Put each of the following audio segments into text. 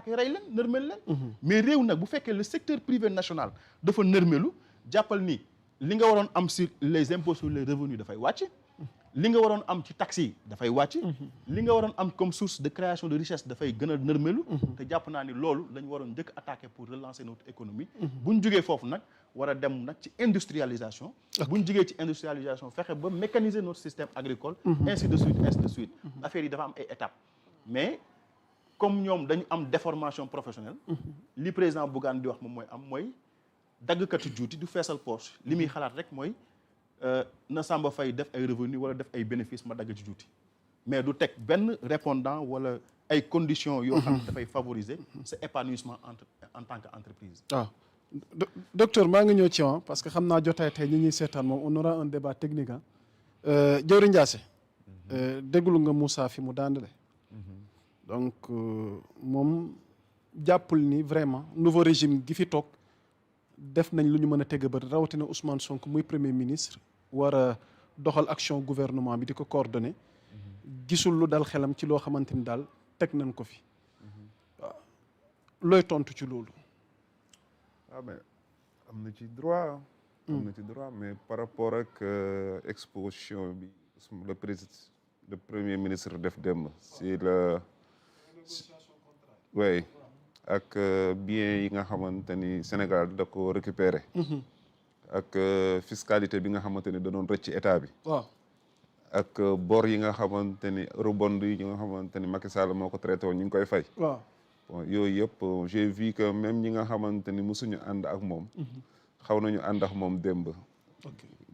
attaqué rey leen nërmelu leen mais réew nag bu fekkee le secteur privé national dafa nërmelu jàppal ni li nga waroon am sur les impôts sur les revenus dafay wàcc li nga waroon am ci taxes yi dafay wàcc li nga waroon am comme source de création de richesse dafay gën a nërmelu te jàpp naa ni loolu lañ waroon njëkk attaquer pour relancer notre économie bu ñu jógee foofu nag war a dem nag ci industrialisation bu ñu jógee ci industrialisation fexe ba mécaniser notre système agricole ainsi de suite affaire yi dafa am ay étapes mais comme ñoom dañu am déformation professionnelle li président Bougane di wax moom mooy daggkatu juuti du feesal poche li muy xalaat rek mooy na Samba Faye def ay revenu wala def ay bénéfice ma dagg ci juuti mais du teg benn répondant wala ay conditions yoo xam ne dafay favoriser sa épanouissement en tant qu'entreprise. waaw docteur maa ngi ñëw ci parce que xam naa jotaay tey ñi ñuy seetaan moom on aura un débat technique Dieuwrine Ndiassé déglu nga Moussa fi mu daanale donc moom jàppul ni vraiment nouveau régime gi fi toog def nañ lu ñu mën a teg ba rawatina Ousmane Sonko muy premier ministre war a doxal action gouvernement bi di ko coordonner gisul lu dal xelam ci loo xamante ni daal teg nañ ko fi waaw looy tontu ci loolu. waaw mais am na ci droit. am na ci droit mais par rapport ak exposition bi le premier ministre def dem si la oui. ak biens yi nga xamante ni Sénégal da ko récupérer ak fiscalité bi nga xamante ni da doon rëcc ci état bi waaw ak bor yi nga xamante ni eurobond yi nga xamante ni Macky Sall moo ko traité woon ñu ngi koy fay waaw bon yooyu yëpp j'ai vu que même ñi nga xamante ni mosuñu ànd ak moom xaw nañu ànd ak moom démb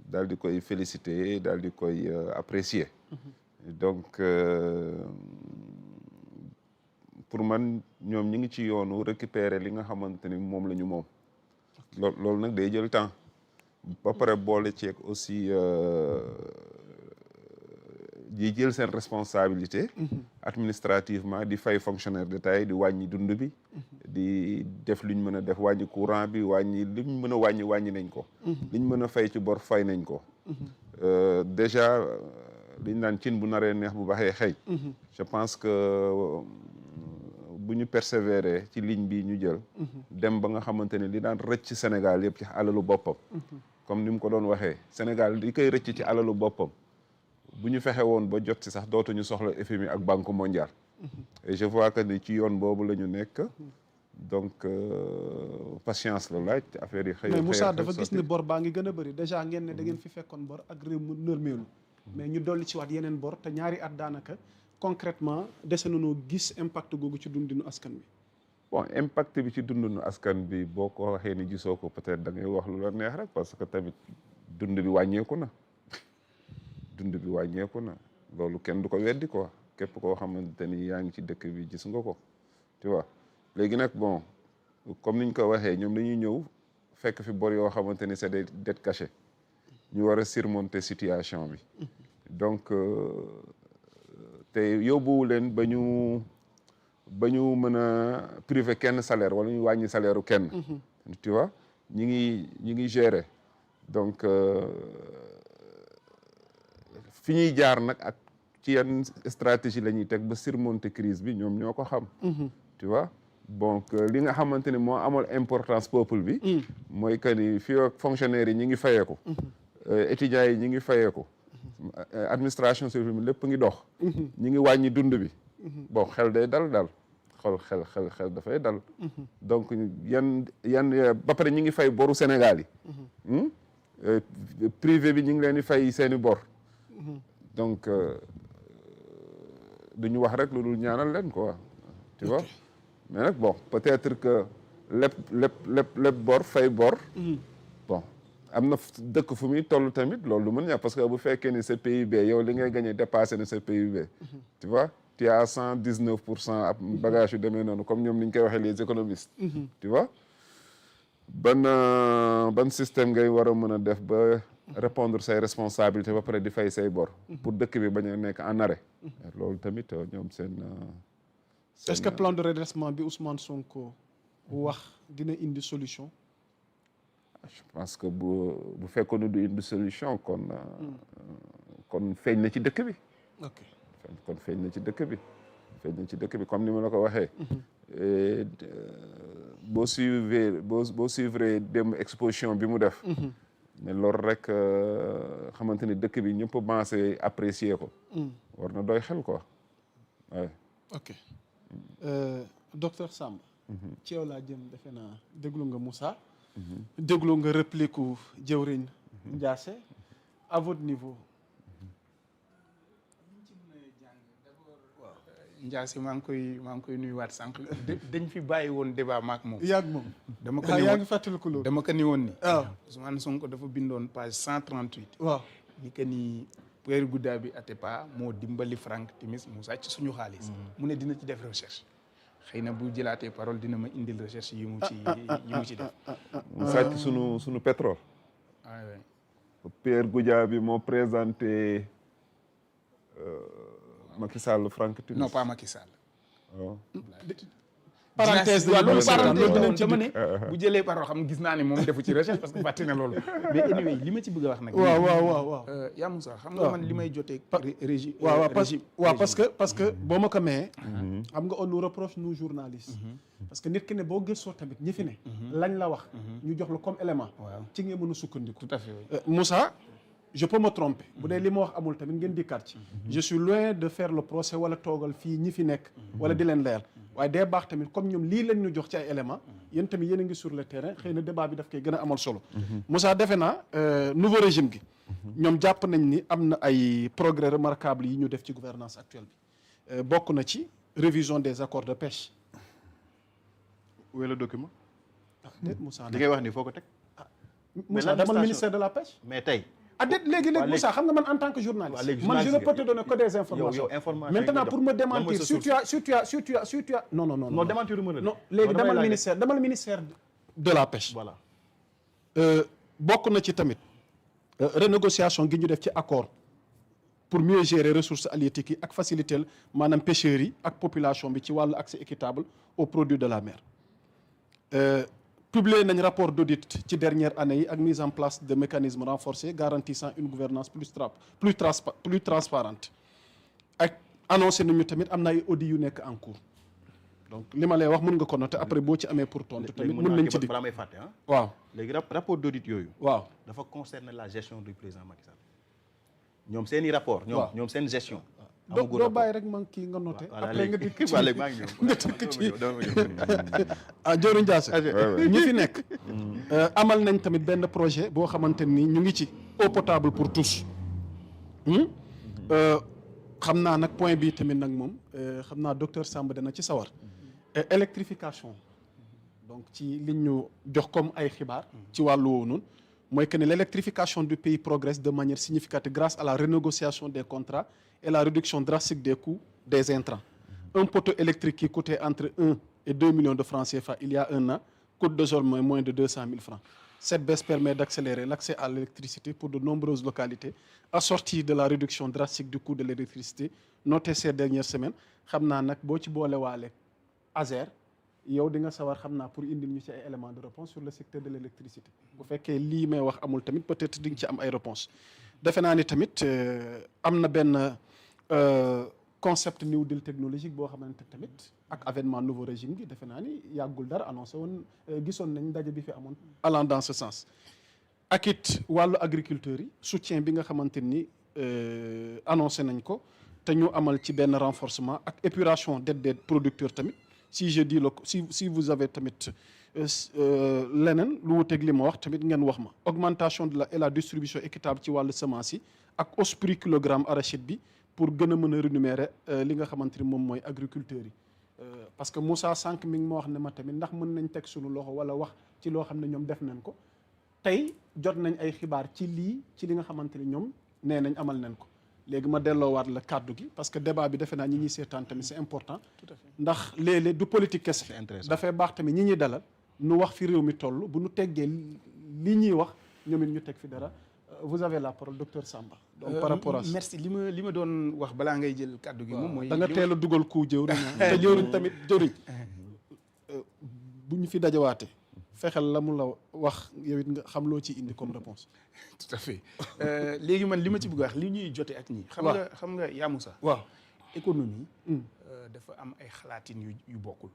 daal di koy féliciter daal di koy apprécier donc pour man ñoom ñi ngi ci yoonu récupérer li nga xamante ni moom la ñu moom loolu nag day jël temps ba pare boole ceeg aussi di jël seen responsabilité administrativement di fay fonctionnaire d'État yi di wàññi dund bi di def lu ñu mën a def wàññi courant bi wàññi li ñu mën a wàññi nañ ko li ñu mën a fay ci bor fay nañ ko déjà li ñu naan cin bu naree neex bu baxee xëy je pense que bu ñu persévérer ci ligne bi ñu jël dem ba nga xamante ne li daan rëcc Sénégal yëpp ci alalu boppam comme ni mu ko doon waxee Sénégal li koy rëcc ci alalu boppam bu ñu fexe woon ba jot ci sax dootuñu soxla FMI ak Banque mondiale et je vois que ni ci yoon boobu la ñu nekk donc patience la laaj affaire yi xëy mais Moussa dafa gis ni bor baa ngi gën a bëri déjà ngeen ne da ngeen fi fekkoon bor ak réew mu nërmeelu mais ñu dolli ci waat yeneen bor te ñaari at daanaka concrètement dese nañoo gis impact googu ci dundinu askan bi bon impact bi ci dundinu askan bi boo ko waxee ni gisoo ko peut-être da ngay wax lu la neex rek parce que tamit dund bi wàññeeku na dund bi wàññeeku na loolu kenn du ko weddi quoi képp koo xamante ni yaa ngi ci dëkk bi gis nga ko tu vois léegi nag bon comme niñ ko waxee ñoom dañuy ñëw fekk fi bor yoo xamante ni c'est des dettes cachées ñu war a surmonter situation bi donc te yóbbuwu leen ba ñu mën a privé kenn salaire wala ñu wàññi salaire u kenn tu vois ñi ngi gérer donc fi ñuy jaar nag ak ci yan stratégie la ñuy teg ba surmonter crise bi ñoom ñoo ko xam tu vois donc li nga xamante ni moo amal importance peuple bi mooy que ni fii ak fonctionnaires yi ñi ngi fayeeku étudiants yi ñi ngi fayeeku administration civile bi lépp ngi dox ñi ngi wàññi dund bi bon xel day dal xel dafay dal donc yan ba pare ñi ngi fay boru Sénégal yi privé bi ñi ngi leen di fay seeni bor donc duñu wax rek lu dul ñaanal leen quoi tu vois mais nag bon peut-être que lépp bor fay bor bon am na dëkk fu muy toll tamit loolu lu mën ñàkk parce que bu fekkee ni sa PIB yow li ngay gagné dépassé na sa PIB tu vois tu es à 119% ab bagage yu demee noonu comme ñoom ni ñu koy waxee les économistes tu vois ban système ngay war a mën a def ba répondre say responsabilités ba pare di fay say bor pour dëkk bi bañ a nekk en arrêt loolu tamit ñoom seen est-ce que plan de redressement bi Ousmane Sonko wax dina indi solution je pense que bu fekkoon ne du indi solution kon feeñ na ci dëkk bi ok kon feeñ na ci dëkk bi comme ni ma la ko waxee boo suivre dem exposition bi mu def. ne loolu rek xamante ni dëkk bi ñëpp pensé apprécier ko. war na doy xel quoi waaye. ok docteur Samba. ci yow laa jëm defe naa déglu nga Moussa. déglu nga réplique u jëwriñ Ndiassé à votre niveau. Ndiassé maa ngi koy nuyuwaat sànq. dañ fi bàyyi woon débat maak moom. yàgg moom. dama ko ni yaa ngi fàttaliku loolu. dama ko ni woon ni. waaw Ousmane Sonko dafa bindoon page 138. waaw ni que ni Pierre Goudiaby Atepa moo dimbali Franck Timis mu sàcc suñu xaalis. mu ne dina ci def recherche. xëy na bu jëlaatee parole dina ma indil recherche yi mu ci def. mu sàcc sunu pétrole. Pierre Goudiaby moo présenté Macky Sall Franck Timis. non pas Macky Sall. waaw. parenthèse loolu parenthèse dama ne bu jëlee parole xam gis naa ne moom defu ci recherche parce que fàtte na loolu. mais anyway li ma ci bëgg a wax nag. waaw. yaa Moussa xam nga man li may jotee. régime parce que boo ma ko mayee. xam nga on nous reproche nous journalistes. parce que nit ki ne boo gëstoo tamit ñi fi ne. lañ la wax. ñu jox la comme élément. ci nga mën a sukkandiku. tout à fait oui. Moussa je peux me tromper. bu dee li ma wax amul tamit ngeen dikkaat ci. je suis loin de faire le procès wala toogal fii ñi fi nekk. wala di leen leer. waaye day baax tamit comme ñoom lii lañ ñu jox ci ay éléments yéen tamit yéen a ngi sur le terrain xëy na débat bi daf koy gën a amal solo. Moussa defe naa nouveau régime gi. ñoom jàpp nañ ni am na ay progrès remarquables yi ñu def ci gouvernance actuelle bi. bokk na ci révision des accords de pêche. où est le document. déet Moussa li ngay wax ni foo ko teg. Moussa demal ministère de la pêche. mais tey. déet léegi Moussa xam nga man en tant que journaliste. man je ne peux te donner que des informations. maintenant pour me démentir si tu as non. non démentir ma la. non léegi demal ministère de la pêche. voilà. bokk na ci tamit renégociation gi ñu def ci accord pour mieux gérer ressources halieutiques yi ak faciliter maanaam pêcheurs yi ak population bi ci wàllu accès équitable aux produits de la mer. publié nañ rapport d'audit ci dernière année yi ak mise en place de mécanismes renforcés garantissant une gouvernance plus transparente ak annoncé nañu tamit am na ay audits yu nekk en cours donc li ma lay wax mën nga ko noter après boo ci amee pour tontu tamit mën nañ ci di balaa may fàtte ah. waaw léegi rapport d'audit yooyu. waaw dafa concerner la gestion du président Macky Sall. ñoom seen i rapport ñoom seen gestion. doo bàyyi rek man kii nga noté. après nga dikk ci maa ngi ñëw nga dikk ci Dieuwrine Ndiassé ñi fi nekk. amal nañ tamit benn projet boo xamante ni ñu ngi ci eau potable pour tous. xam naa nag point bii tamit nag moom xam naa docteur Samba dana ci sawar. électrification donc ci liñ ñu jox comme ay xibaar. ci wàllu woowu noonu. mooy que ne l'électrification du pays progresse de manière significative grâce à la renégociation des contrats et la réduction drastique des coûts des intrants. Un poteau électrique qui coûtait entre 1 et 2 millions de francs CFA il y a un an coûte désormais moins de 200 000 francs. Cette baisse permet d'accélérer l'accès à l'électricité pour de nombreuses localités, assortie de la réduction drastique du coût de l'électricité notée ces dernières semaines. xam naa nag boo ci boolewaale ASER yow di nga sawar xam naa pour indil ñu ci ay éléments de réponse sur le secteur de l'électricité bu fekkee lii may wax amul tamit peut-être di nga ci am ay réponses defe naa ni tamit am na benn concept new deal technologique boo xamante tamit ak avènement nouveau régime gi defe naa ni yàggul dara annoncé woon gisoon nañ ndaje bi fi amoon allant dans ce sens ak it wàllu agriculteurs yi soutien bi nga xamante ni annoncé nañ ko te ñu amal ci benn renforcement ak épuration d'aide des producteurs tamit si je dis si vous avez tamit leneen lu wuteeg li ma wax tamit ngeen wax ma augmentation de la distribution équitable ci wàllu semence yi ak hausse prix kilogramme arachide bi pour gën a mën a rémunérer li nga xamante ni moom mooy agriculteurs yi parce que Moussa Sànq mi ngi ma wax ne ma tamit ndax mën nañ teg suñu loxo wala wax ci loo xam ne ñoom def nañ ko tey jot nañ ay xibaar ci li nga xamante ni ñoom nee nañ amal nañ ko léegi ma delloowaat la kàddu gi parce que débat bi defe naa ñi ñuy seetaan tamit c'est important. Tout à fait. Ndax léeg-léeg du politique kese. C'est intéressant. dafay baax tamit ñi ñuy dalal nu wax fi réew mi toll bu nu teggee li ñuy wax ñoom it ñu teg fi dara vous avez la parole docteur Samba. donc par rapport à ça merci li ma doon wax balaa ngay jël kàddu gi. moom mooy da nga teel a dugal ku jëwriñ te jëwriñ tamit jëwriñ bu ñu fi dajawaatee fexeel la mu la wax yow it nga xam loo ci indi comme réponse tout à fait léegi man li ma ci bëgg wax li ñuy jote ak ñi. xam nga yaa Moussa. waaw économie dafa am ay xalaatin yu bokkul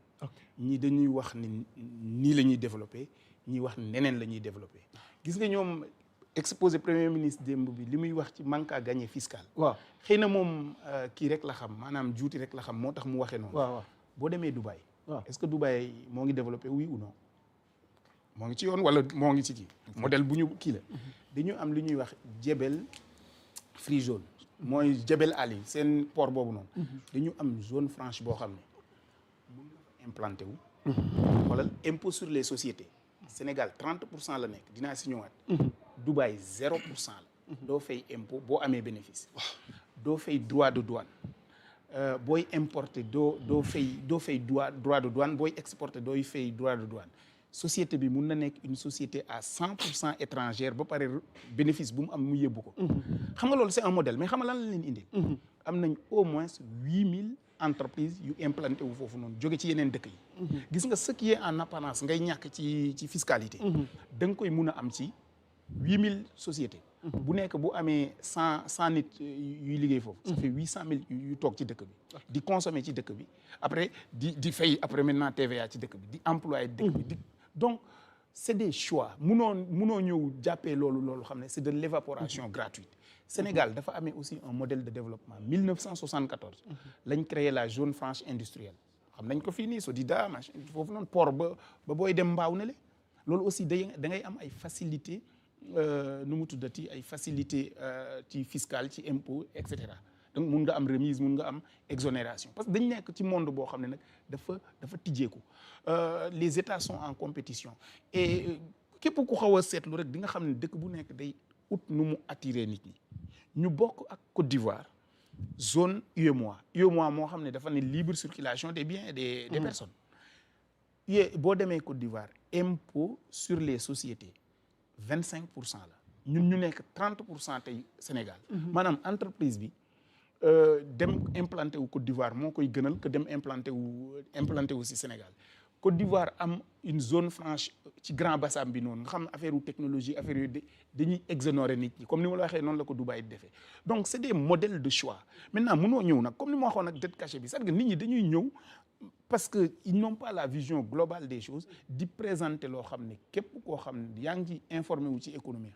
ñii dañuy wax ni nii la ñuy développé ñii wax neneen la ñuy développé gis nga ñoom exposé premier ministre démb bi li muy wax ci manque à gagner fiscal waaw xëy na moom kii rek la xam maanaam juuti rek la xam moo tax mu waxee noonu waaw boo demee Dubaï waaw est-ce que Dubaï moo ngi développé oui ou non moo ngi ci yoon wala moo ngi ci kii modèle bu ñu kii la dañu am li ñuy wax Jebel Free Zone mooy Jebel Ali seen port boobu noonu dañu am zone franche boo xam ne mun nga fa implanté wu xoolal impôt sur les sociétés Sénégal 30% la nekk dinaa si ñëwaat Dubaï 0% la doo fay impôt boo amee bénéfice doo fay droit de douane booy importer doo fay droit de douane booy exporter dooy fay droit de douane société bi mun na nekk une société à 100% étrangère ba pare bénéfice bu mu am mu yóbbu ko xam nga loolu c'est un modèle mais xam nga lan la leen indil am nañ au moins 8000 entreprises yu implanté wu foofu noonu jóge ci yeneen dëkk yi gis nga ce qui est en apparence ngay ñàkk ci fiscalité da nga koy mun a am ci 8000 sociétés bu nekk bu amee 100 nit yuy liggéey foofu ça fait 800000 yu toog ci dëkk bi di consommer ci dëkk bi après di fay après maintenant TVA ci dëkk bi di employé dëkk bi donc c'est des choix munoo ñëw jàppee loolu xam ne c'est de l'évaporation gratuite Sénégal dafa amee aussi un modèle de développement 1974 lañ créé la zone franche industrielle xam nañ ko fii nii Sodida machin foofu noonu port ba booy dem mbaaw ne le loolu aussi da ngay am ay facilité nu mu tuddati ay facilité ci fiscale ci impôt et cetera donc mun nga am remise mun nga am exonération parce que dañ nekk ci monde boo xam ne nag dafa tijjeeku les états sont en compétition et képp ku xaw a seetlu rek di nga xam ne dëkk bu nekk day ut nu mu attirer nit ñi ñu bokk ak Côte d'Ivoire zone UEMOA moo xam ne dafa ne libre circulation des biens et des personnes boo demee Côte d'Ivoire impôt sur les sociétés 25% la ñun ñu nekk 30% tey Sénégal maanaam entreprise bi dem implanté wu Côte d'Ivoire moo koy gënal que dem implanté wu si Sénégal Côte d'Ivoire am une zone franche ci Grand Bassam bi noonu nga xam ne affaire u technologie affaire yooyu dañuy exonérer nit ñi comme ni ma la waxee noonu la ko Dubaï defee donc c'est des modèles de choix maintenant mënoo ñëw nag comme ni ma waxoon nag dette cachée bi c'est-à-dire que nit ñi dañuy ñëw parce que ils n'ont pas la vision globale des choses di présenter loo xam ne képp koo xam ne yaa ngi ci informé wu ci économie